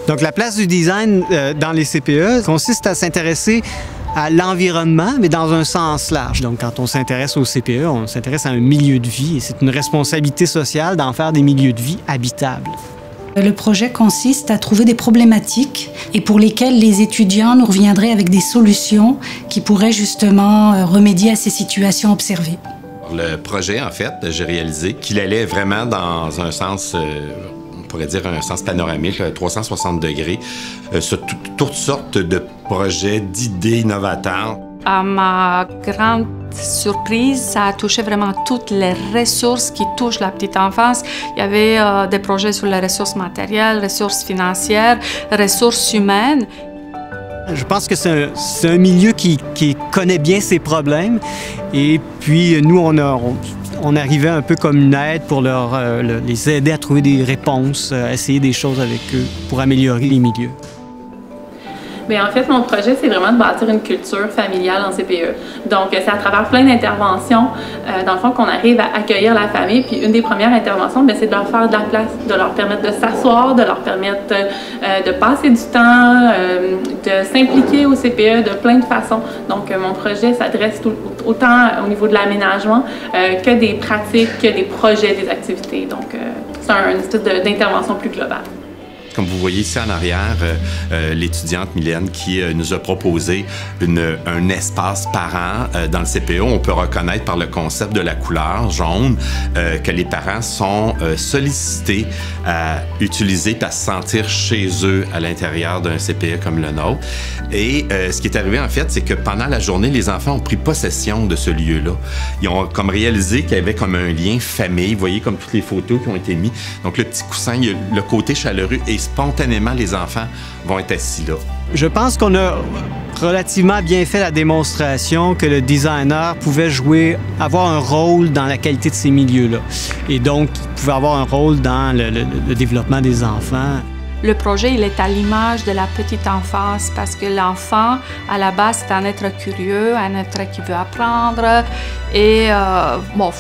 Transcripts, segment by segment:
Donc, la place du design dans les CPE consiste à s'intéresser à l'environnement, mais dans un sens large. Donc, quand on s'intéresse au CPE, on s'intéresse à un milieu de vie et c'est une responsabilité sociale d'en faire des milieux de vie habitables. Le projet consiste à trouver des problématiques et pour lesquelles les étudiants nous reviendraient avec des solutions qui pourraient justement remédier à ces situations observées. Le projet, en fait, j'ai réalisé qu'il allait vraiment dans un sens... on pourrait dire un sens panoramique, 360 degrés, sur toutes sortes de projets, d'idées innovateurs. À ma grande surprise, ça a touché vraiment toutes les ressources qui touchent la petite enfance. Il y avait des projets sur les ressources matérielles, ressources financières, ressources humaines. Je pense que c'est un milieu qui connaît bien ses problèmes et puis nous, on arrivait un peu comme une aide pour les aider à trouver des réponses, à essayer des choses avec eux pour améliorer les milieux. Bien, en fait, mon projet, c'est vraiment de bâtir une culture familiale en CPE. Donc, c'est à travers plein d'interventions, dans le fond, qu'on arrive à accueillir la famille. Puis, une des premières interventions, c'est de leur faire de la place, de leur permettre de s'asseoir, de leur permettre de passer du temps, de s'impliquer au CPE de plein de façons. Donc, mon projet s'adresse autant au niveau de l'aménagement que des pratiques, que des projets, des activités. Donc, c'est une espèce d'intervention plus globale. Comme vous voyez ici en arrière, l'étudiante Mylène qui nous a proposé un espace parent dans le CPE. On peut reconnaître par le concept de la couleur jaune que les parents sont sollicités à utiliser et à se sentir chez eux à l'intérieur d'un CPE comme le nôtre. Et ce qui est arrivé en fait, c'est que pendant la journée, les enfants ont pris possession de ce lieu-là. Ils ont comme réalisé qu'il y avait comme un lien famille. Vous voyez comme toutes les photos qui ont été mises. Donc le petit coussin, il y a le côté chaleureux et spontanément, les enfants vont être assis là. Je pense qu'on a relativement bien fait la démonstration que le designer pouvait avoir un rôle dans la qualité de ces milieux-là. Et donc, il pouvait avoir un rôle dans le développement des enfants. Le projet, il est à l'image de la petite enfance parce que l'enfant, à la base, c'est un être curieux, un être qui veut apprendre. Et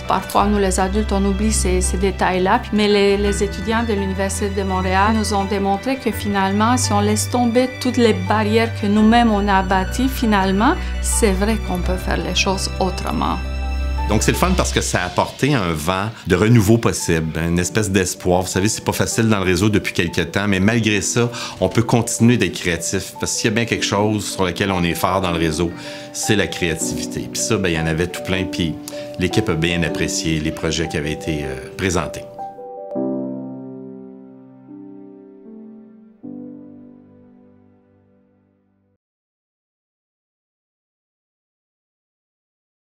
parfois, nous, les adultes, on oublie ces détails-là. Mais les étudiants de l'Université de Montréal nous ont démontré que finalement, si on laisse tomber toutes les barrières que nous-mêmes, on a bâties, finalement, c'est vrai qu'on peut faire les choses autrement. Donc, c'est le fun parce que ça a apporté un vent de renouveau possible, une espèce d'espoir. Vous savez, c'est pas facile dans le réseau depuis quelques temps, mais malgré ça, on peut continuer d'être créatif. Parce qu'il y a bien quelque chose sur lequel on est fort dans le réseau, c'est la créativité. Puis ça, il y en avait tout plein, puis l'équipe a bien apprécié les projets qui avaient été présentés.